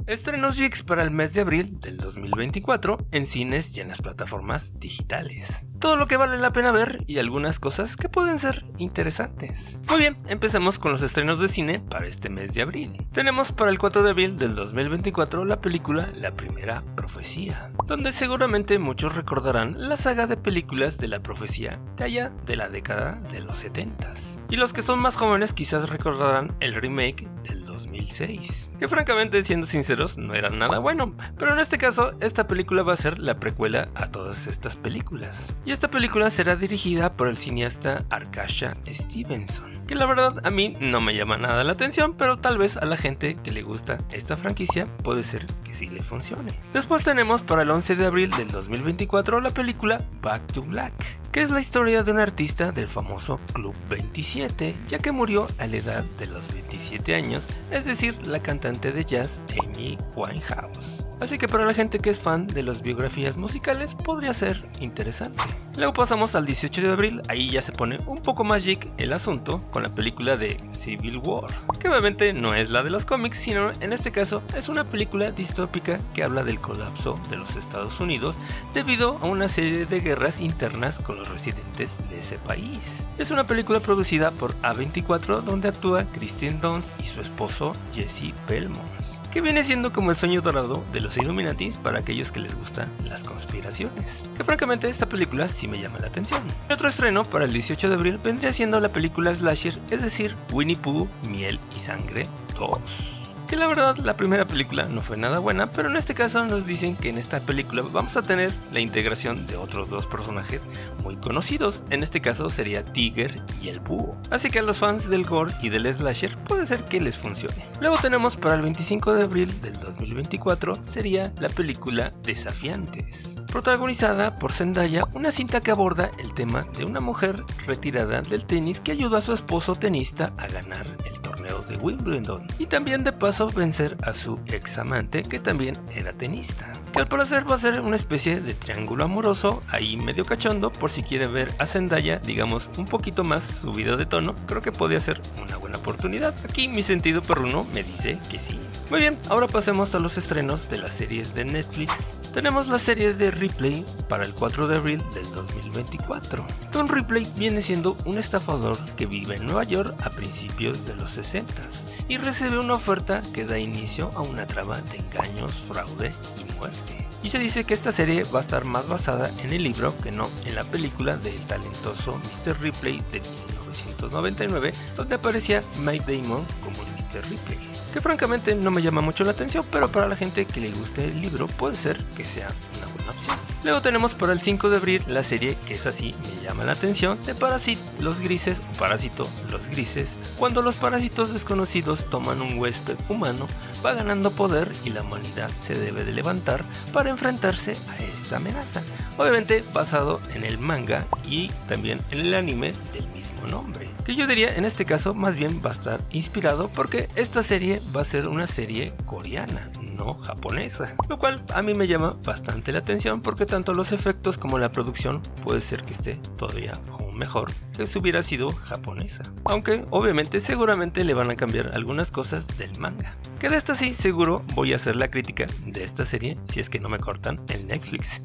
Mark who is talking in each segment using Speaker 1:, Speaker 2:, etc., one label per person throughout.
Speaker 1: Estrenos VIX para el mes de abril del 2024 en cines y en las plataformas digitales. Todo lo que vale la pena ver y algunas cosas que pueden ser interesantes. Muy bien, empecemos con los estrenos de cine para este mes de abril. Tenemos para el 4 de abril del 2024 la película La Primera Profecía, donde seguramente muchos recordarán la saga de películas de la profecía de allá de la década de los 70s. Y los que son más jóvenes quizás recordarán el remake del 2006, que francamente, siendo sinceros, no era nada bueno, pero en este caso esta película va a ser la precuela a todas estas películas. Y esta película será dirigida por el cineasta Arkasha Stevenson, que la verdad a mí no me llama nada la atención, pero tal vez a la gente que le gusta esta franquicia puede ser que sí le funcione. Después tenemos para el 11 de abril del 2024 la película Back to Black, que es la historia de un artista del famoso Club 27, ya que murió a la edad de los 27 años, es decir, la cantante de jazz Amy Winehouse. Así que para la gente que es fan de las biografías musicales podría ser interesante. Luego pasamos al 18 de abril, ahí ya se pone un poco más geek el asunto con la película de Civil War, que obviamente no es la de los cómics, sino en este caso es una película distópica que habla del colapso de los Estados Unidos debido a una serie de guerras internas con los residentes de ese país. Es una película producida por A24 donde actúa Kristen Dunst y su esposo Jesse Plemons, que viene siendo como el sueño dorado de los Illuminatis para aquellos que les gustan las conspiraciones, que francamente esta película sí me llama la atención. Otro estreno para el 18 de abril vendría siendo la película slasher, es decir, Winnie Pooh, Miel y Sangre 2. Que la verdad la primera película no fue nada buena, pero en este caso nos dicen que en esta película vamos a tener la integración de otros dos personajes muy conocidos, en este caso sería Tiger y el búho, así que a los fans del gore y del slasher puede ser que les funcione. Luego tenemos para el 25 de abril del 2024 sería la película Desafiantes, protagonizada por Zendaya, una cinta que aborda el tema de una mujer retirada del tenis que ayudó a su esposo tenista a ganar el torneo de Wimbledon y también de paso vencer a su ex amante que también era tenista, que al parecer va a ser una especie de triángulo amoroso ahí medio cachondo. Por si quiere ver a Zendaya digamos un poquito más subida de tono, creo que podría ser una buena oportunidad. Aquí mi sentido perruno me dice que sí. Muy bien, ahora pasemos a los estrenos de las series de Netflix. Tenemos la serie de Ripley para el 4 de abril del 2024. Don Ripley viene siendo un estafador que vive en Nueva York a principios de los 60s y recibe una oferta que da inicio a una trama de engaños, fraude y muerte. Y se dice que esta serie va a estar más basada en el libro que no en la película del talentoso Mr. Ripley de 1999, donde aparecía Mike Damon como Mr. Ripley, que francamente no me llama mucho la atención, pero para la gente que le guste el libro puede ser que sea una buena opción. Luego tenemos para el 5 de abril la serie que es así me llama la atención, de Parasite, los grises o Parásito, los grises, cuando los parásitos desconocidos toman un huésped humano, va ganando poder y la humanidad se debe de levantar para enfrentarse a esta amenaza, obviamente basado en el manga y también en el anime del mismo nombre, que yo diría en este caso más bien va a estar inspirado porque esta serie va a ser una serie coreana, no japonesa, lo cual a mí me llama bastante la atención porque tanto los efectos como la producción puede ser que esté todavía aún mejor que si hubiera sido japonesa, aunque obviamente seguramente le van a cambiar algunas cosas del manga, que de esta sí seguro voy a hacer la crítica de esta serie si es que no me cortan el Netflix.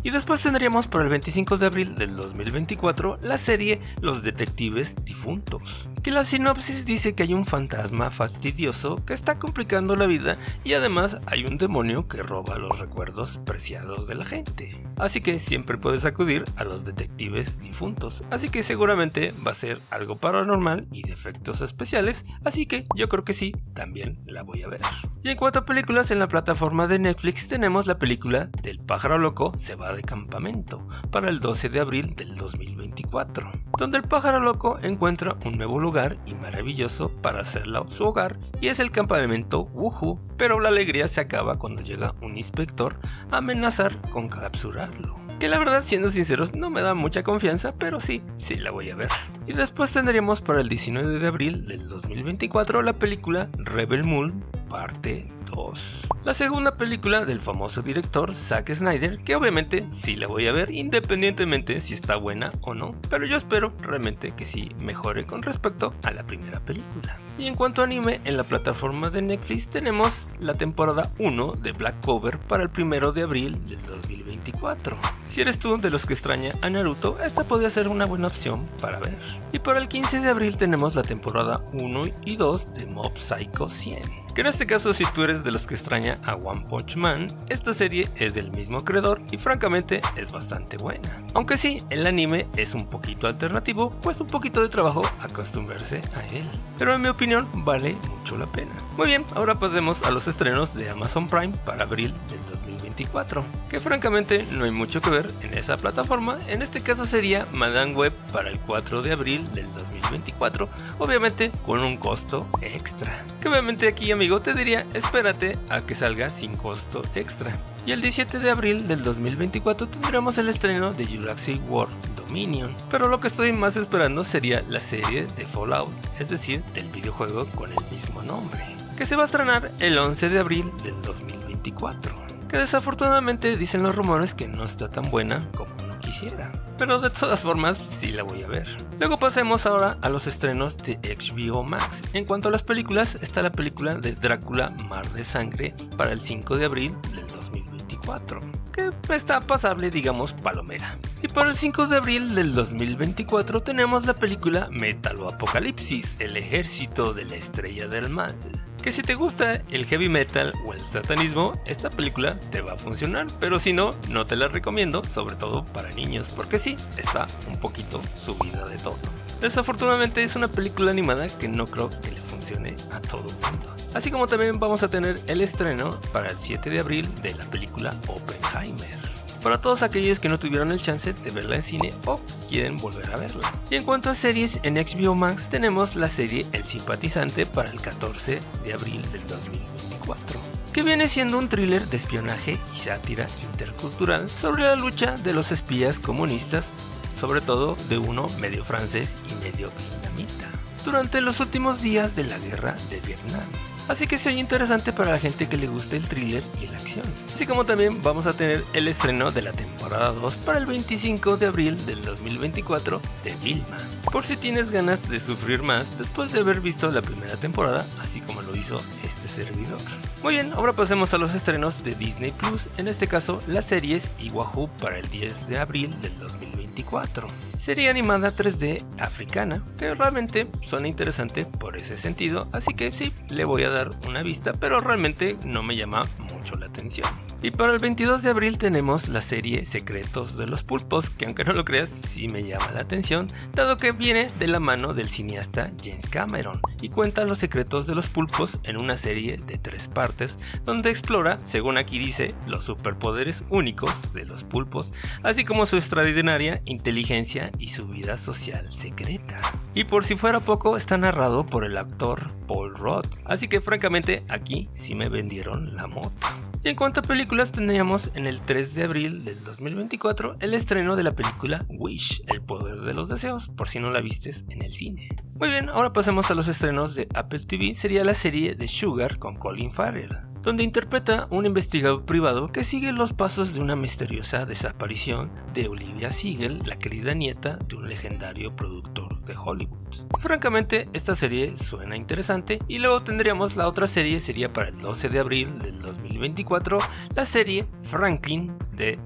Speaker 1: Y después tendríamos para el 25 de abril del 2024 la serie Los Detectives Difuntos, que la sinopsis dice que hay un fantasma fastidioso que está complicando la vida y además hay un demonio que roba los recuerdos preciados de la gente, así que siempre puedes acudir a los detectives difuntos, así que seguramente va a ser algo paranormal y de efectos especiales, así que yo creo que sí, también la voy a ver. Y en cuanto a películas, en la plataforma de Netflix tenemos la película del pájaro loco se va de campamento para el 12 de abril del 2024, donde el pájaro loco encuentra un nuevo lugar y maravilloso para hacerlo su hogar y es el campamento Wuhu, pero la alegría se acaba cuando llega un inspector a amenazar con capturarlo, que la verdad siendo sinceros no me da mucha confianza, pero sí la voy a ver. Y después tendríamos para el 19 de abril del 2024 la película Rebel Moon parte 2. La segunda película del famoso director Zack Snyder, que obviamente sí la voy a ver independientemente si está buena o no, pero yo espero realmente que sí mejore con respecto a la primera película. Y en cuanto a anime, en la plataforma de Netflix tenemos la temporada 1 de Black Clover para el 1 de abril del 2024. Si eres tú de los que extraña a Naruto, esta podría ser una buena opción para ver. Y para el 15 de abril tenemos la temporada 1 y 2 de Mob Psycho 100. Que en este caso, si tú eres de los que extraña a One Punch Man, esta serie es del mismo creador y francamente es bastante buena. Aunque sí, el anime es un poquito alternativo, pues un poquito de trabajo acostumbrarse a él. Pero en mi opinión vale mucho la pena. Muy bien, ahora pasemos a los estrenos de Amazon Prime para abril del 2024. Que francamente no hay mucho que ver en esa plataforma. En este caso sería Madame Web para el 4 de abril del 2024. Obviamente con un costo extra. Que obviamente aquí, amigo, te diría espérate a que salga sin costo extra. Y el 17 de abril del 2024 tendremos el estreno de Jurassic World Dominion. Pero lo que estoy más esperando sería la serie de Fallout, es decir, del videojuego con el mismo nombre, que se va a estrenar el 11 de abril del 2024. Que desafortunadamente dicen los rumores que no está tan buena como uno quisiera, pero de todas formas sí la voy a ver. Luego pasemos ahora a los estrenos de HBO Max. En cuanto a las películas, está la película de Drácula Mar de Sangre para el 5 de abril del 2024, que está pasable, digamos, palomera. Y para el 5 de abril del 2024 tenemos la película Metaloapocalipsis, el ejército de la estrella del mal. Que si te gusta el heavy metal o el satanismo, esta película te va a funcionar, pero si no, no te la recomiendo, sobre todo para niños, porque sí, está un poquito subida de tono. Desafortunadamente es una película animada que no creo que le funcione a todo el mundo. Así como también vamos a tener el estreno para el 7 de abril de la película Oppenheimer, para todos aquellos que no tuvieron el chance de verla en cine o quieren volver a verla. Y en cuanto a series, en HBO Max tenemos la serie El Simpatizante para el 14 de abril del 2024, que viene siendo un thriller de espionaje y sátira intercultural sobre la lucha de los espías comunistas, sobre todo de uno medio francés y medio vietnamita, durante los últimos días de la guerra de Vietnam. Así que soy interesante para la gente que le guste el thriller y la acción. Así como también vamos a tener el estreno de la temporada 2 para el 25 de abril del 2024 de Vilma. Por si tienes ganas de sufrir más después de haber visto la primera temporada, así como lo hizo este servidor. Muy bien, ahora pasemos a los estrenos de Disney Plus, en este caso las series Iwahu para el 10 de abril del 2024. Serie animada 3D africana, que realmente suena interesante por ese sentido, así que sí, le voy a dar una vista, pero realmente no me llama mucho la atención. Y para el 22 de abril tenemos la serie Secretos de los Pulpos, que aunque no lo creas, sí me llama la atención, dado que viene de la mano del cineasta James Cameron, y cuenta los secretos de los pulpos en una serie de 3 partes, donde explora, según aquí dice, los superpoderes únicos de los pulpos, así como su extraordinaria inteligencia y su vida social secreta. Y por si fuera poco, está narrado por el actor Paul Rudd, así que francamente aquí sí me vendieron la moto. Y en cuanto a películas, tendríamos en el 3 de abril del 2024 el estreno de la película Wish, el poder de los deseos, por si no la vistes en el cine. Muy bien, ahora pasemos a los estrenos de Apple TV, sería la serie de Sugar con Colin Farrell, donde interpreta un investigador privado que sigue los pasos de una misteriosa desaparición de Olivia Siegel, la querida nieta de un legendario productor de Hollywood. Francamente, esta serie suena interesante. Y luego tendríamos la otra serie, sería para el 12 de abril del 2024, la serie Franklin,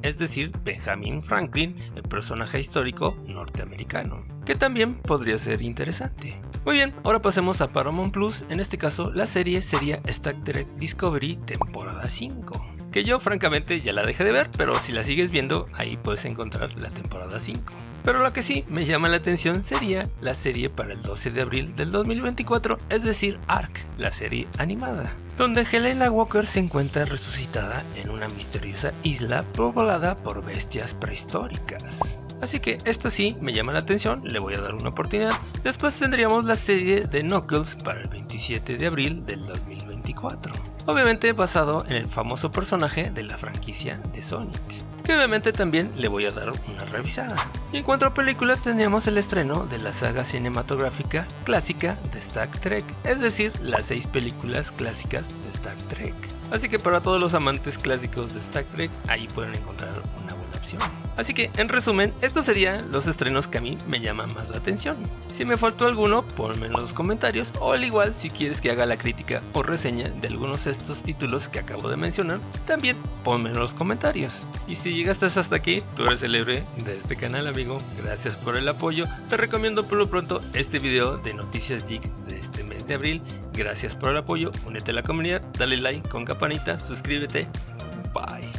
Speaker 1: es decir, Benjamin Franklin, el personaje histórico norteamericano, que también podría ser interesante. Muy bien, ahora pasemos a Paramount Plus. En este caso, la serie sería Star Trek Discovery temporada 5, que yo francamente ya la dejé de ver, pero si la sigues viendo, ahí puedes encontrar la temporada 5. Pero la que sí me llama la atención sería la serie para el 12 de abril del 2024, es decir, Ark, la serie animada, donde Helena Walker se encuentra resucitada en una misteriosa isla poblada por bestias prehistóricas. Así que esta sí me llama la atención, le voy a dar una oportunidad. Después tendríamos la serie de Knuckles para el 27 de abril del 2024, obviamente basado en el famoso personaje de la franquicia de Sonic, que obviamente también le voy a dar una revisada. Y en cuanto a películas, teníamos el estreno de la saga cinematográfica clásica de Star Trek, es decir, las 6 películas clásicas de Star Trek. Así que para todos los amantes clásicos de Star Trek, ahí pueden encontrar una buena opción. Así que, en resumen, estos serían los estrenos que a mí me llaman más la atención. Si me faltó alguno, ponme en los comentarios, o al igual, si quieres que haga la crítica o reseña de algunos de estos títulos que acabo de mencionar, también ponme en los comentarios. Y si llegaste hasta aquí, tú eres el héroe de este canal, amigo. Gracias por el apoyo. Te recomiendo por lo pronto este video de Noticias Geek de este mes de abril. Gracias por el apoyo, únete a la comunidad, dale like con campanita, suscríbete. Bye.